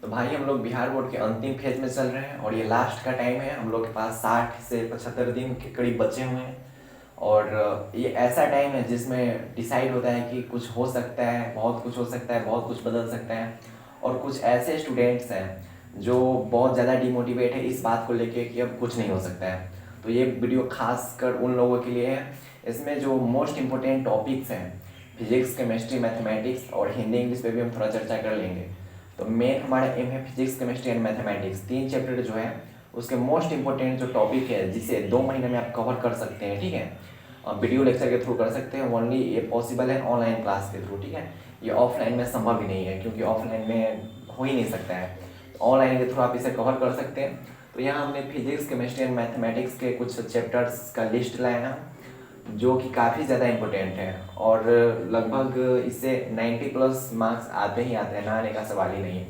तो भाई हम लोग बिहार बोर्ड के अंतिम फेज में चल रहे हैं और ये लास्ट का टाइम है। हम लोग के पास 60 से 75 दिन के करीब बचे हुए हैं। और ये ऐसा टाइम है जिसमें डिसाइड होता है कि कुछ हो सकता है, बहुत कुछ हो सकता है, बहुत कुछ बदल सकता है। और कुछ ऐसे स्टूडेंट्स हैं जो बहुत ज़्यादा डिमोटिवेट है इस बात को लेके कि अब कुछ नहीं हो सकता है। तो ये वीडियो खास कर उन लोगों के लिए है। इसमें जो मोस्ट इम्पोर्टेंट टॉपिक्स हैं, फिजिक्स, केमिस्ट्री, मैथमेटिक्स और हिंदी इंग्लिश पे भी हम थोड़ा चर्चा कर लेंगे। तो मेन हमारा एम है physics, chemistry and mathematics, 3 chapter जो है उसके मोस्ट इंपॉर्टेंट जो टॉपिक है जिसे 2 महीने में आप कवर कर सकते हैं। ठीक है, वीडियो लेक्चर के थ्रू कर सकते हैं। ओनली ये पॉसिबल है ऑनलाइन क्लास के थ्रू। ठीक है, ये ऑफलाइन में संभव ही नहीं है क्योंकि ऑफलाइन में हो ही नहीं सकता है। तो ऑनलाइन के थ्रू आप इसे कवर कर सकते हैं। तो यहाँ हमने फिजिक्स, केमिस्ट्री एंड मैथमेटिक्स के कुछ चैप्टर्स का लिस्ट लाया है जो कि काफ़ी ज़्यादा इम्पोर्टेंट है और लगभग इससे 90+ मार्क्स आते ही आते हैं, ना आने का सवाल ही नहीं है।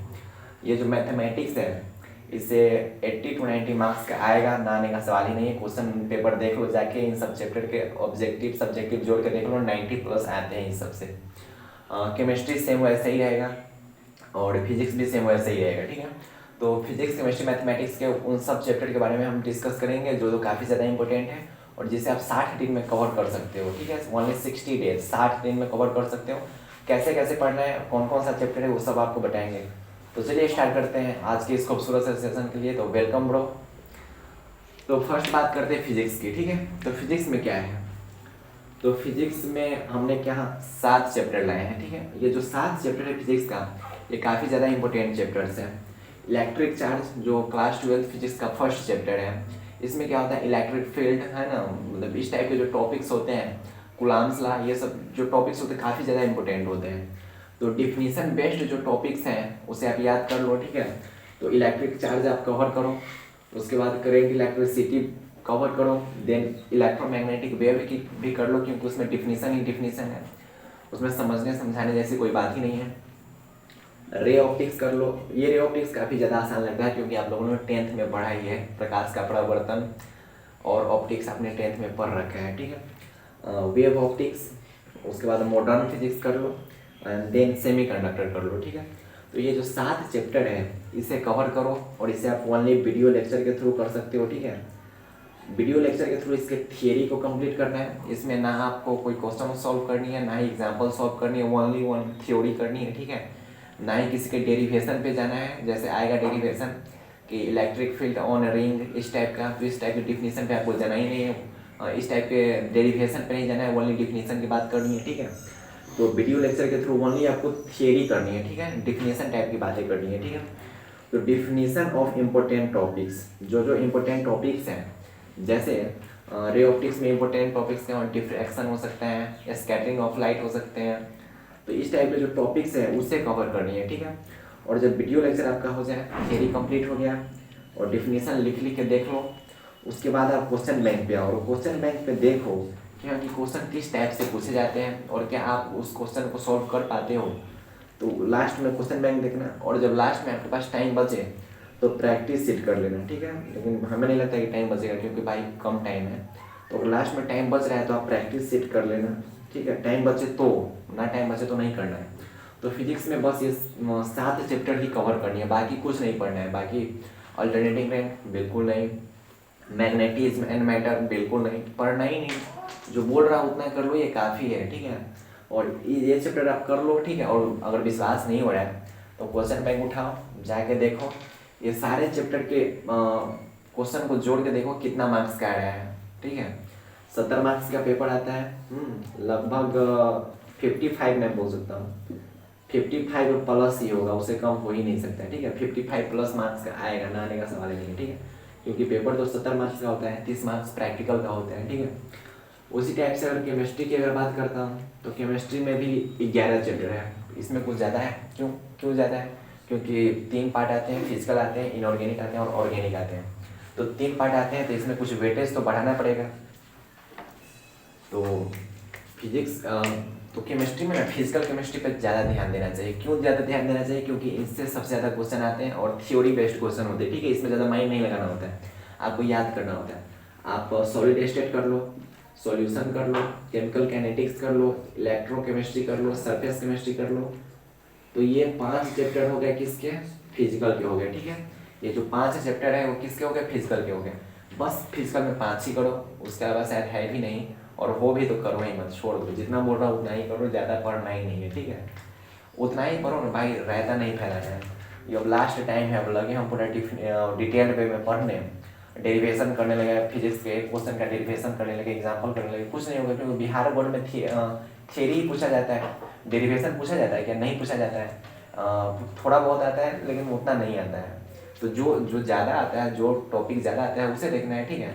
ये जो मैथमेटिक्स है इससे 80 to 90 मार्क्स का आएगा, ना आने का सवाल ही नहीं है। क्वेश्चन पेपर देख लो जाके, इन सब चैप्टर के ऑब्जेक्टिव सब्जेक्टिव जोड़ के देख लो, 90+ आते हैं इन सबसे। केमिस्ट्री सेम वैसे ही रहेगा और फिजिक्स भी सेम वैसे ही रहेगा। ठीक है, तो फिजिक्स, केमिस्ट्री, मैथमेटिक्स के उन सब चैप्टर के बारे में हम डिस्कस करेंगे जो काफ़ी ज़्यादा इंपॉर्टेंट है और जिसे आप 60 दिन में कवर कर सकते हो। ठीक है, ओनली 60 डेज, 60 दिन में कवर कर सकते हो। कैसे कैसे पढ़ना है, कौन कौन सा चैप्टर है, वो सब आपको बताएंगे। तो चलिए स्टार्ट करते हैं आज के इस खूबसूरत से सेशन के लिए। तो वेलकम ब्रो। तो फर्स्ट बात करते हैं फिजिक्स की। ठीक है, तो फिजिक्स में क्या है, तो फिजिक्स में हमने क्या 7 चैप्टर लाए हैं। ठीक है, ये जो 7 चैप्टर है फिजिक्स का, ये काफ़ी ज़्यादा इंपॉर्टेंट चैप्टर्स हैं। इलेक्ट्रिक चार्ज जो क्लास 12 फिजिक्स का फर्स्ट चैप्टर है, इसमें क्या होता है, इलेक्ट्रिक फील्ड है ना, मतलब इस टाइप के जो टॉपिक्स होते हैं, कुलाम्स लॉ, ये सब जो टॉपिक्स होते हैं काफ़ी ज़्यादा इंपॉर्टेंट होते हैं। तो डिफिनीशन बेस्ड जो टॉपिक्स हैं उसे आप याद कर लो। ठीक है, तो इलेक्ट्रिक चार्ज आप कवर करो, उसके बाद करेंट इलेक्ट्रिसिटी कवर करो, देन इलेक्ट्रोमैग्नेटिक वेव की भी कर लो क्योंकि उसमें डिफिनीशन ही डिफिनीशन है, उसमें समझने समझाने जैसी कोई बात ही नहीं है। रे ऑप्टिक्स कर लो। ये रे ऑप्टिक्स काफ़ी ज़्यादा आसान लगता है क्योंकि आप लोगों ने 10th में पढ़ा ही है, प्रकाश का परावर्तन और ऑप्टिक्स आपने 10th में पढ़ रखा है। ठीक है, वेव ऑप्टिक्स, उसके बाद मॉडर्न फिजिक्स कर लो एंड देन सेमीकंडक्टर कर लो। ठीक है, तो ये जो 7 चैप्टर है इसे कवर करो और इसे आप ओनली वीडियो लेक्चर के थ्रू कर सकते हो। ठीक है, वीडियो लेक्चर के थ्रू इसके थियरी को कंप्लीट करना है। इसमें ना आपको कोई क्वेश्चन सॉल्व करनी है, ना ही एग्जाम्पल सॉल्व करनी है, ओनली वन थ्योरी करनी है। ठीक है, ना ही किसी के डेरिवेशन पे जाना है, जैसे आएगा डेरिवेशन कि इलेक्ट्रिक फील्ड ऑन रिंग इस टाइप का, तो इस टाइप के डिफिनीशन पे आपको जाना ही नहीं है, इस टाइप के डेरिवेशन पे नहीं जाना है, ओनली डिफिनीशन की बात करनी है। ठीक है, तो वीडियो लेक्चर के थ्रू ओनली आपको थियरी करनी है। ठीक है, डिफिनीशन टाइप की बातें करनी है। ठीक है, तो डिफिनीशन ऑफ इम्पोर्टेंट टॉपिक्स, जो जो इम्पोर्टेंट टॉपिक्स हैं, जैसे रे ऑप्टिक्स में इम्पोर्टेंट टॉपिक्स हैं और डिफ्रैक्शन हो सकता है, स्कैटरिंग ऑफ लाइट हो सकते हैं। तो इस टाइप के जो टॉपिक्स हैं उसे कवर करनी है। ठीक है, और जब वीडियो लेक्चर आपका हो जाए, थियरी कंप्लीट हो गया और डिफिनीशन लिख लिख के देख लो, उसके बाद आप क्वेश्चन बैंक पे आओ और क्वेश्चन बैंक पे देखो क्या कि क्वेश्चन किस टाइप से पूछे जाते हैं और क्या आप उस क्वेश्चन को सॉल्व कर पाते हो। तो लास्ट में क्वेश्चन बैंक देखना और जब लास्ट में आपके पास टाइम बचे तो प्रैक्टिस सीट कर लेना। ठीक है, लेकिन हमें नहीं लगता कि टाइम बचेगा क्योंकि भाई कम टाइम है। तो लास्ट में टाइम बच रहा है तो आप प्रैक्टिस सीट कर लेना। ठीक है, टाइम बचे तो, ना टाइम बचे तो नहीं करना है। तो फिजिक्स में बस ये 7 चैप्टर ही कवर करनी है, बाकी कुछ नहीं पढ़ना है। बाकी अल्टरनेटिंग रैंक बिल्कुल नहीं, मैग्नेटिज्म एंड मैटर बिल्कुल नहीं, पढ़ना ही नहीं। जो बोल रहा उतना कर लो, ये काफ़ी है। ठीक है, और ये चैप्टर आप कर लो। ठीक है, और अगर विश्वास नहीं हो रहा है तो क्वेश्चन बैंक उठाओ, जाके देखो, ये सारे चैप्टर के क्वेश्चन को जोड़ के देखो कितना मार्क्स का आया है। ठीक है, 70 मार्क्स का पेपर आता है, लगभग 55 मैं बोल सकता हूँ, 55+ ही होगा, उससे कम हो ही नहीं सकता है। ठीक है, 55+ मार्क्स का आएगा, ना आने का सवाल ही नहीं है। ठीक है, क्योंकि पेपर तो 70 मार्क्स का होता है, 30 मार्क्स प्रैक्टिकल का होता है। ठीक है, उसी टाइप से अगर केमिस्ट्री की अगर बात करता हूँ तो केमिस्ट्री में भी 11 चैप्टर है, इसमें कुछ ज़्यादा है। क्यों क्यों ज़्यादा है, क्योंकि 3 पार्ट आते हैं, फिजिकल आते हैं, इनऑर्गेनिक आते हैं और ऑर्गेनिक आते हैं। तो 3 पार्ट आते हैं तो इसमें कुछ वेटेज तो बढ़ाना पड़ेगा। तो फिजिक्स तो केमिस्ट्री में ना फिजिकल केमिस्ट्री पर ज़्यादा ध्यान देना चाहिए। क्यों ज़्यादा ध्यान देना चाहिए, क्योंकि इससे सबसे ज़्यादा क्वेश्चन आते हैं और थ्योरी बेस्ड क्वेश्चन होते हैं। ठीक है, इसमें ज़्यादा माइंड नहीं लगाना होता है, आपको याद करना होता है। आप सॉलिड स्टेट कर लो, सॉल्यूशन कर लो, केमिकल काइनेटिक्स कर लो, इलेक्ट्रोकेमिस्ट्री कर लो, सरफेस केमिस्ट्री कर लो, तो ये 5 चैप्टर हो गए किसके, फिजिकल के हो गए, ठीक है। ये जो 5 चैप्टर है वो किसके हो गए, फिजिकल के हो गए। बस फिजिकल में 5 ही करो, उसके अलावा शायद है भी नहीं, और वो भी तो करो ही मत, छोड़ दो। जितना बोल रहा हूँ उतना ही करो, ज़्यादा पढ़ना ही नहीं है, ठीक है। उतना ही पढ़ो ना भाई, रहता नहीं फैलाना है। ये अब लास्ट टाइम है, अब लगे हम पूरा डिटेल वे में पढ़ने, डेरिवेशन करने लगे, फिजिक्स के क्वेश्चन का डेरिवेशन करने लगे, एग्जाम्पल करने लगे, कुछ नहीं होगा। क्योंकि बिहार बोर्ड में थियरी ही पूछा जाता है, डेरिवेशन पूछा जाता है क्या, नहीं पूछा जाता है। थोड़ा बहुत आता है लेकिन उतना नहीं आता है। तो जो जो ज़्यादा आता है, जो टॉपिक ज़्यादा आता है उसे देखना है, ठीक है।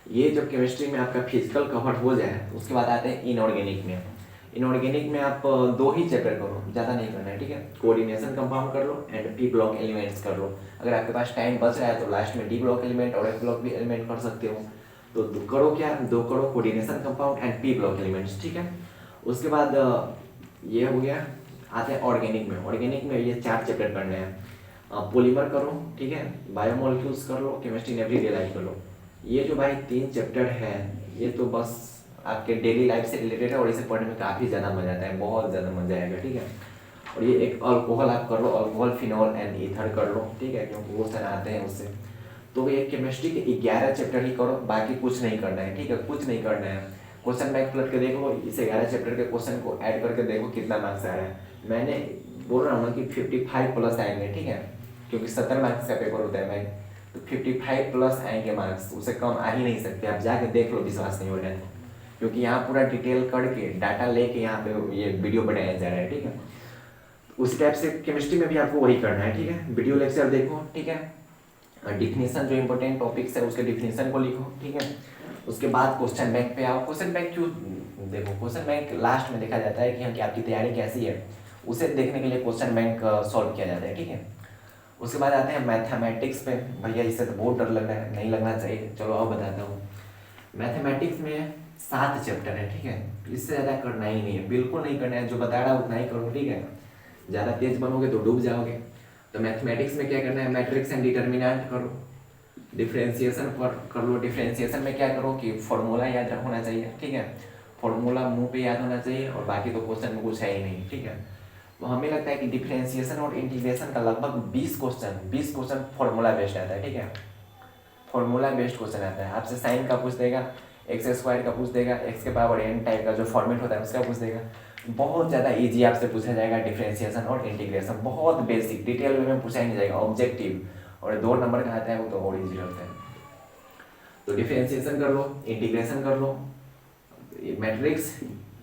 ये जब केमिस्ट्री में आपका फिजिकल कवर हो जाए उसके बाद आते हैं इनऑर्गेनिक में। इनऑर्गेनिक में आप 2 ही चैप्टर करो, ज़्यादा नहीं करना है, ठीक है। कोऑर्डिनेशन कंपाउंड कर लो एंड पी ब्लॉक एलिमेंट्स कर लो। अगर आपके पास टाइम बच रहा है तो लास्ट में डी ब्लॉक एलिमेंट और एफ ब्लॉक भी एलिमेंट कर सकते हो। तो करो क्या, 2 करो coordination compound and P block elements, ठीक है। उसके बाद ये हो गया, आते हैं ऑर्गेनिक में। ऑर्गेनिक में ये 4 चैप्टर करने हैं। पॉलीमर करो, ठीक है, बायोमोलिक्यूल्स कर लो, केमिस्ट्री इन एवरीडे लाइफ कर लो। ये जो भाई 3 चैप्टर है ये तो बस आपके डेली लाइफ से रिलेटेड है, और इसे पढ़ने में काफ़ी ज़्यादा मजा आता है, बहुत ज़्यादा मजा आएगा, ठीक है। और ये एक अल्कोहल आप कर लो, अल्कोहल, फिनॉल एंड ईथर कर लो, ठीक है, क्योंकि वो सर आते हैं उससे। तो ये केमिस्ट्री के 11 चैप्टर ही करो, बाकी कुछ नहीं करना है, ठीक है, कुछ नहीं करना है। क्वेश्चन बैंक पलट के देखो, इस 11 चैप्टर के क्वेश्चन को ऐड करके देखो कितना मार्क्स आ रहा है। मैंने बोल रहा हूँ ना कि 55 प्लस आएंगे, ठीक है, क्योंकि 70 मार्क्स का पेपर होता है भाई। तो 55 प्लस आएंगे मार्क्स, उससे कम आ ही नहीं सकते। आप जाके देख लो, विश्वास नहीं हो रहा है तो। क्योंकि यहाँ पूरा डिटेल करके डाटा लेके यहाँ पे ये वीडियो बनाया जा रहा है, ठीक है। उस टाइप से केमिस्ट्री में भी आपको वही करना है, ठीक है। वीडियो लेक्चर देखो, ठीक है। डिफिनीशन जो इंपॉर्टेंट टॉपिक्स है उसके डिफिनीशन को लिखो, ठीक है। उसके बाद क्वेश्चन बैंक पे आओ। क्वेश्चन बैंक क्यों देखो, क्वेश्चन बैंक लास्ट में देखा जाता है कि आपकी तैयारी कैसी है, उसे देखने के लिए क्वेश्चन बैंक सॉल्व किया जाता है, ठीक है। उसके बाद आते हैं मैथमेटिक्स पे। भैया इससे तो बहुत डर लग रहा है, नहीं लगना चाहिए, चलो अब बताता हूँ। मैथमेटिक्स में 7 चैप्टर है, ठीक है। इससे ज़्यादा करना ही नहीं है, बिल्कुल नहीं करना है। जो बता रहा उतना ही करो, ठीक है। ज़्यादा तेज बनोगे तो डूब जाओगे। तो मैथमेटिक्स में क्या करना है, मैट्रिक्स एंड डिटर्मिनेंट करो, डिफ्रेंसिएशन कर लो। डिफ्रेंसिएशन में क्या करो कि फॉर्मूला याद होना चाहिए, ठीक है। फॉर्मूला मुंह पे याद होना चाहिए, और बाकी तो क्वेश्चन में कुछ है ही नहीं, ठीक है। तो हमें लगता है कि डिफ्रेंसिएशन और इंटीग्रेशन का लगभग 20 क्वेश्चन फॉर्मूला बेस्ड आता है, ठीक है। फॉर्मूला बेस्ड क्वेश्चन आता है। आपसे साइन का पूछ देगा, एक्स स्क्वायर का पूछ देगा, एक्स के पावर एन टाइप का जो फॉर्मेट होता है उसका पूछ देगा। बहुत ज़्यादा इजी आपसे पूछा जाएगा डिफ्रेंसिएशन और इंटीग्रेशन, बहुत बेसिक, डिटेल वे में पूछा ही नहीं जाएगा, ऑब्जेक्टिव। और 2 नंबर का आता है वो तो और ईजी रहता है। तो डिफ्रेंसिएशन कर लो, इंटीग्रेशन कर लो, matrix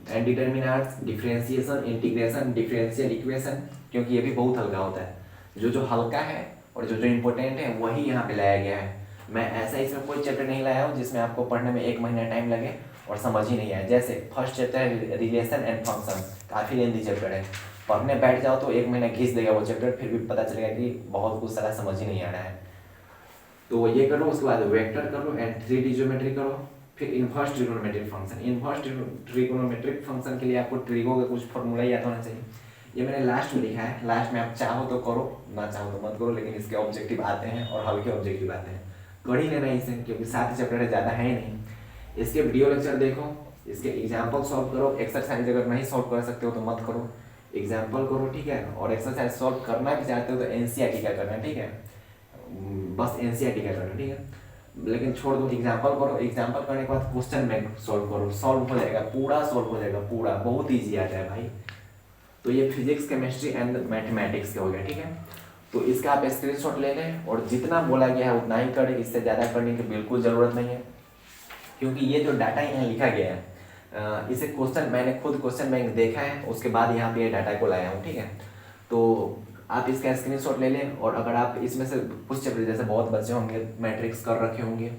and determinants, differentiation, integration, differential equation, क्योंकि ये भी बहुत हल्का होता है। जो हल्का है और जो इम्पोर्टेंट है वही यहाँ पे लाया गया है। मैं ऐसा इसमें कोई चैप्टर नहीं लाया हूँ जिसमें आपको पढ़ने में 1 महीना टाइम लगे और समझ ही नहीं आए। जैसे first chapter relation and function, काफ़ी लेंथी चैप्टर है, पढ़ने बैठ जाओ तो 1 महीना घिस देगा वो चैप्टर, फिर भी पता चलेगा कि बहुत कुछ सारा समझ ही नहीं आ रहा है। तो ये करो, उसके बाद वेक्टर करो एंड 3D ज्योमेट्री करो, फिर inverse trigonometric function. Inverse trigonometric function के लिए आपको ट्रिगो का कुछ फॉर्मूला याद होना चाहिए। ये मैंने लास्ट में लिखा है, लास्ट में आप चाहो तो करो, ना चाहो तो मत करो, लेकिन इसके ऑब्जेक्टिव आते हैं और हल्के ऑब्जेक्टिव आते हैं, कर ही लेना इसे, क्योंकि 7 चैप्टर ज़्यादा है ही नहीं। इसके वीडियो लेक्चर देखो, इसके एग्जाम्पल सॉल्व करो। एक्सरसाइज अगर नहीं सॉल्व कर सकते हो तो मत करो, एग्जाम्पल करो, ठीक है। और एक्सरसाइज सॉल्व करना भी चाहते हो तो NCERT का करना, ठीक है, बस NCERT का करना, ठीक है। लेकिन छोड़ दो, एग्जाम्पल करो, एग्जाम्पल करने के बाद क्वेश्चन बैंक सॉल्व करो, सॉल्व हो जाएगा, पूरा सॉल्व हो जाएगा, पूरा बहुत ईजी आता है भाई। तो ये फिजिक्स, केमिस्ट्री एंड मैथमेटिक्स के हो गया, ठीक है। तो इसका आप स्क्रीनशॉट ले लें और जितना बोला गया है उतना ही करें, इससे ज़्यादा करने की बिल्कुल ज़रूरत नहीं है, क्योंकि ये जो डाटा यहाँ लिखा गया है इसे क्वेश्चन, मैंने खुद क्वेश्चन बैंक देखा है, उसके बाद यहाँ पे ये डाटा को लाया हूँ, ठीक है। तो आप इसका स्क्रीनशॉट ले लें, और अगर आप इसमें से कुछ चैप्टर, जैसे बहुत बच्चे होंगे मैट्रिक्स कर रखे होंगे,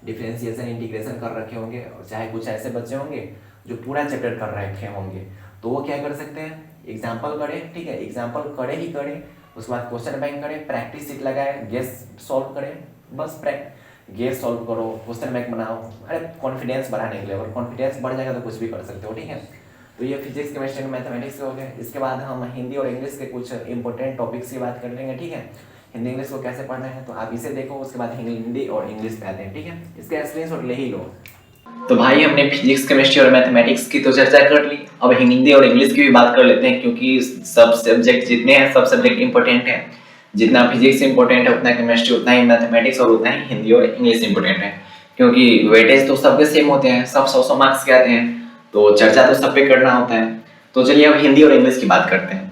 डिफरेंशिएशन इंटीग्रेशन कर रखे होंगे, और चाहे कुछ ऐसे बच्चे होंगे जो पूरा चैप्टर कर रखे होंगे, तो वो क्या कर सकते हैं, एग्जाम्पल करें, ठीक है, एग्जाम्पल करे ही करें, उसके बाद क्वेश्चन बैंक करें, प्रैक्टिस सीट लगाए, गेस सॉल्व करें, बस गेस सॉल्व करो, क्वेश्चन बैंक बनाओ। अरे कॉन्फिडेंस बढ़ाने के लिए, अगर कॉन्फिडेंस बढ़ जाएगा तो कुछ भी कर सकते हो, ठीक है। तो ये फिजिक्स, केमिस्ट्री, मैथमेटिक्स के हो गए। इसके बाद हम हिंदी और इंग्लिश के कुछ इंपॉर्टेंट टॉपिक्स की बात कर लेंगे, ठीक है। हिंदी इंग्लिश को कैसे पढ़ना है तो आप इसे देखो, उसके बाद हिंदी और इंग्लिश पे आते हैं, ठीक है। इसका स्क्रीनशॉट ले ही लो। तो भाई हमने फिजिक्स केमिस्ट्री और मैथमेटिक्स की तो चर्चा कर ली, अब हिंदी और इंग्लिश की भी बात कर लेते हैं, क्योंकि सब सब्जेक्ट जितने हैं सब सब्जेक्ट इंपॉर्टेंट है। जितना फिजिक्स इंपॉर्टेंट है उतना केमिस्ट्री, उतना ही मैथमेटिक्स और उतना ही हिंदी और इंग्लिश इंपॉर्टेंट है, क्योंकि वेटेज तो सबके सेम होते हैं, सब 100-100 मार्क्स के आते हैं, तो चर्चा तो सब पे करना होता है। तो चलिए अब हिंदी और इंग्लिश की बात करते हैं।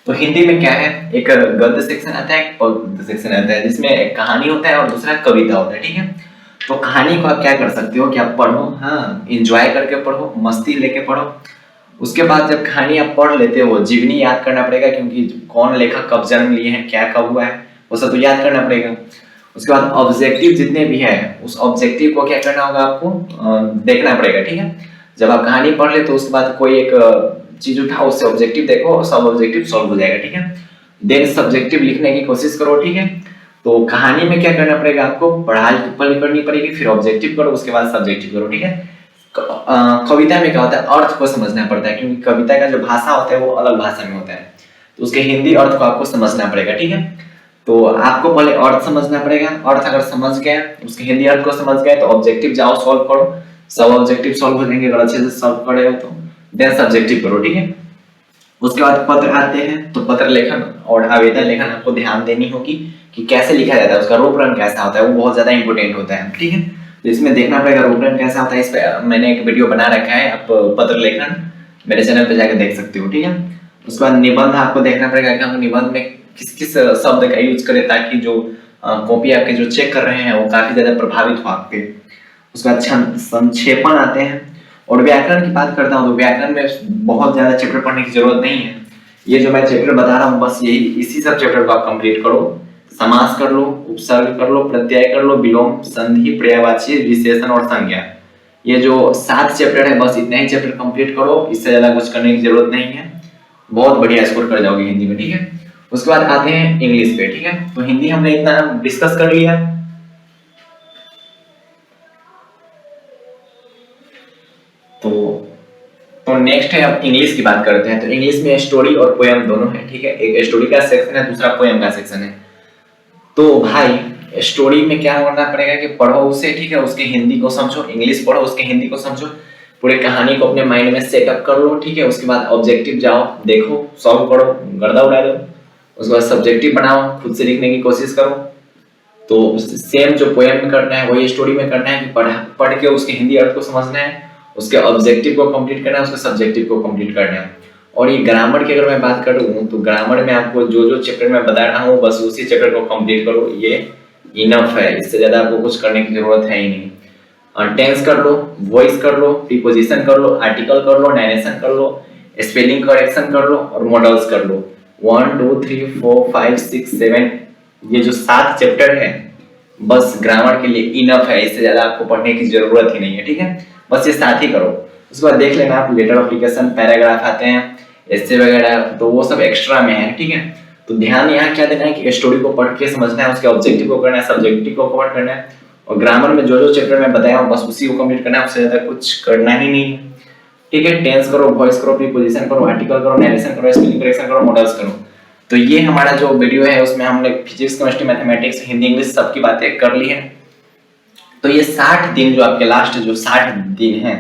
तो हिंदी में क्या है, एक गद्य सेक्शन आता है, एक पद्य सेक्शन आता है, जिसमें एक कहानी होता है और दूसरा कविता होता है, ठीक है। तो कहानी को आप क्या कर सकते हो कि आप पढ़ो, हाँ इंजॉय करके पढ़ो, मस्ती लेके पढ़ो। उसके बाद जब कहानी आप पढ़ लेते हो, जीवनी याद करना पड़ेगा, क्योंकि कौन लेखक कब जन्म लिए हैं, क्या कब हुआ है, वो सब तो याद करना पड़ेगा। उसके बाद ऑब्जेक्टिव जितने भी है, उस ऑब्जेक्टिव को क्या करना होगा आपको, देखना पड़ेगा, ठीक है। जब आप कहानी पढ़ ले तो उसके बाद कोई एक चीज उठाओ, उससे ऑब्जेक्टिव देखो, सब ऑब्जेक्टिव सॉल्व हो जाएगा, ठीक है। देन सब्जेक्टिव लिखने की कोशिश करो, ठीक है। तो कहानी में क्या करना पड़ेगा आपको, पढ़ाई पहले करनी पड़ेगी, फिर ऑब्जेक्टिव करो, उसके बाद सब्जेक्टिव करो, ठीक है। कविता में क्या होता है, अर्थ को समझना पड़ता है, क्योंकि कविता का जो भाषा होता है वो अलग भाषा में होता है, तो उसके हिंदी अर्थ को आपको समझना पड़ेगा, ठीक है। तो आपको पहले अर्थ समझना पड़ेगा, अर्थ अगर समझ गए, उसके हिंदी अर्थ को समझ गए, तो ऑब्जेक्टिव जाओ सॉल्व करो, सब ऑब्जेक्टिव सॉल्व हो जाएंगे अगर अच्छे से सॉल्व करे हो तो। देन सब्जेक्टिव करो, ठीक है। उसके बाद पत्र आते हैं, तो पत्र लेखन और आवेदन लेखन आपको ध्यान देनी होगी कि कैसे लिखा जाता है, उसका रूप रंग कैसा होता है, वो बहुत ज्यादा इंपॉर्टेंट होता है, ठीक है। तो इसमें देखना पड़ेगा रूप रंग कैसा होता है, इस पे मैंने एक वीडियो बना रखा है, आप पत्र लेखन मेरे चैनल पे जाकर देख सकते हो, ठीक है। उसके बाद निबंध आपको देखना पड़ेगा कि हम निबंध में किस किस शब्द का यूज करें, ताकि जो कॉपी आपके जो चेक कर रहे हैं वो काफी ज्यादा प्रभावित हो आपके। उसके बाद संक्षेपण आते हैं, और व्याकरण की बात करता हूँ तो व्याकरण में बहुत ज्यादा चैप्टर पढ़ने की जरूरत नहीं है, ये जो मैं चैप्टर बता रहा हूँ बस यही इसी सब चैप्टर को आप कंप्लीट करो। समास कर लो, उपसर्ग कर लो, प्रत्यय कर लो, विलोम, संधि, पर्यायवाची, विशेषण और संज्ञा, ये जो 7 चैप्टर है बस इतना ही चैप्टर कंप्लीट करो, इससे ज्यादा कुछ करने की जरूरत नहीं है, बहुत बढ़िया स्कोर कर जाओगे हिंदी में, ठीक है। उसके बाद आते हैं इंग्लिश पे, ठीक है। तो हिंदी हमने इतना डिस्कस कर लिया, तो नेक्स्ट है अब इंग्लिश की बात करते हैं। तो इंग्लिश में स्टोरी और पोएम दोनों है, ठीक है। एक स्टोरी का सेक्शन है, दूसरा पोएम का सेक्शन है। तो भाई स्टोरी में क्या करना पड़ेगा कि पढ़ो उसे, ठीक है, उसके हिंदी को समझो, इंग्लिश पढ़ो उसके हिंदी को समझो, पूरे कहानी को अपने माइंड में सेटअप कर लो, ठीक है। उसके बाद ऑब्जेक्टिव जाओ, देखो, सॉल्व करो, गर्दा उड़ा दो। उसके बाद सब्जेक्टिव बनाओ, खुद से लिखने की कोशिश करो। तो सेम जो पोएम में करना है वही स्टोरी में करना है कि पढ़ के उसके हिंदी अर्थ को समझना है, उसके ऑब्जेक्टिव को कंप्लीट करना है, उसके सब्जेक्टिव को कंप्लीट करना है। और ये ग्रामर की अगर मैं बात करूँ तो ग्रामर में आपको जो जो चैप्टर मैं बता रहा हूँ बस उसी चैप्टर को कंप्लीट करो, ये इनफ है, इससे ज्यादा आपको कुछ करने की जरूरत है ही नहीं। टेंस कर लो, वॉइस कर लो, प्रीपोजिशन कर लो, आर्टिकल कर लो, नरेशन कर लो, स्पेलिंग करेक्शन कर लो और मॉडल्स कर लो। 1 2 3 4 5 6 7 ये जो 7 चैप्टर है बस ग्रामर के लिए इनफ है, इससे ज्यादा आपको पढ़ने की जरूरत ही नहीं है, ठीक है। बस ये साथ ही करो। उसके बाद देख लेना आप लेटर ऑफ एप्लीकेशन, पैराग्राफ आते हैं, एस्से वगैरह, तो वो सब एक्स्ट्रा में है, ठीक है। तो ध्यान यहाँ क्या देना है कि स्टोरी को पढ़ के समझना है, उसके ऑब्जेक्टिव को करना है, सब्जेक्टिव को कवर करना है, और ग्रामर में जो जो चैप्टर मैं बताया हूँ बस उसी को कंप्लीट करना है, उससे ज्यादा कुछ करना ही नहीं है, ठीक है। टेंस करो, वॉइस करो, प्रीपोजिशन करो, आर्टिकल करो, नरेशन करो, स्पेलिंग करेक्शन करो, मॉडल्स करो। तो ये हमारा जो वीडियो है उसमें हमने physics, chemistry, mathematics, Hindi, English सबकी बातें कर ली है। तो ये 60 दिन जो आपके लास्ट जो 60 दिन है,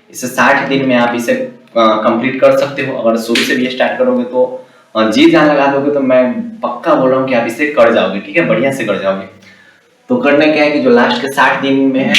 इस 60 दिन में आप इसे कंप्लीट कर सकते हो। अगर शुरू से भी स्टार्ट करोगे तो जी जान लगा दोगे तो मैं पक्का बोल रहा हूँ कि आप इसे कर जाओगे, ठीक है, बढ़िया से कर जाओगे। तो करना क्या है कि जो लास्ट के 60 दिन में है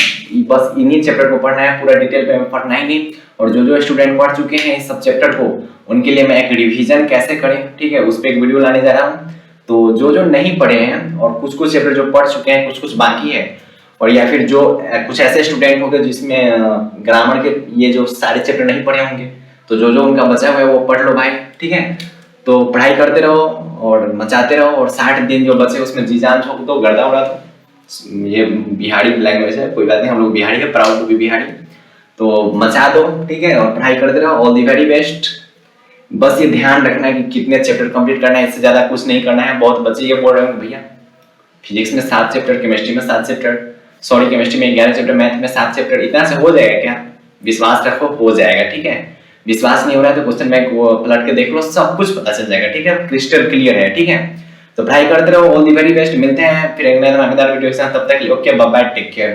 बस इन्हीं चैप्टर को पढ़ना है, पूरा डिटेल पे पढ़ना ही नहीं। और जो जो स्टूडेंट पढ़ चुके हैं इस सब चैप्टर को उनके लिए मैं एक रिवीजन कैसे करें, ठीक है, उस पर एक वीडियो लाने जा रहा हूँ। तो जो जो नहीं पढ़े हैं और कुछ कुछ चैप्टर जो पढ़ चुके हैं, कुछ कुछ बाकी है, और या फिर जो कुछ ऐसे स्टूडेंट होंगे जिसमें ग्रामर के ये जो सारे चैप्टर नहीं पढ़े होंगे, तो जो जो उनका बचा हुआ है वो पढ़ लो भाई, ठीक है। तो पढ़ाई करते रहो और मचाते रहो, और 60 दिन जो बचे उसमें जी जान झोंक दो, गर्दा उड़ा दो। ये बिहारी लैंग्वेज है, कोई बात नहीं, हम लोग बिहारी है, प्राउड टू बी बिहारी। तो मचा दो, ठीक है, और पढ़ाई करते रहो। All the very best. बस ये ध्यान रखना है कि कितने चैप्टर कंप्लीट करना है, इससे ज्यादा कुछ नहीं करना है। बहुत बच्चे ये बोल रहे होंगे भैया फिजिक्स में 7 चैप्टर, केमिस्ट्री में 7 चैप्टर, सॉरी केमिस्ट्री में 11 चैप्टर, मैथ में 7 चैप्टर, इतना से हो जाएगा क्या? विश्वास रखो, हो जाएगा, ठीक है। विश्वास नहीं हो रहा है तो क्वेश्चन बैंक पलट के देख लो, सब कुछ पता चल जाएगा, ठीक है, क्रिस्टल क्लियर है, ठीक है। तो पढ़ाई करते रहो। All the very best. मिलते हैं फिर एक नए धमाकेदार वीडियो के साथ, तब तक okay bye bye, take care.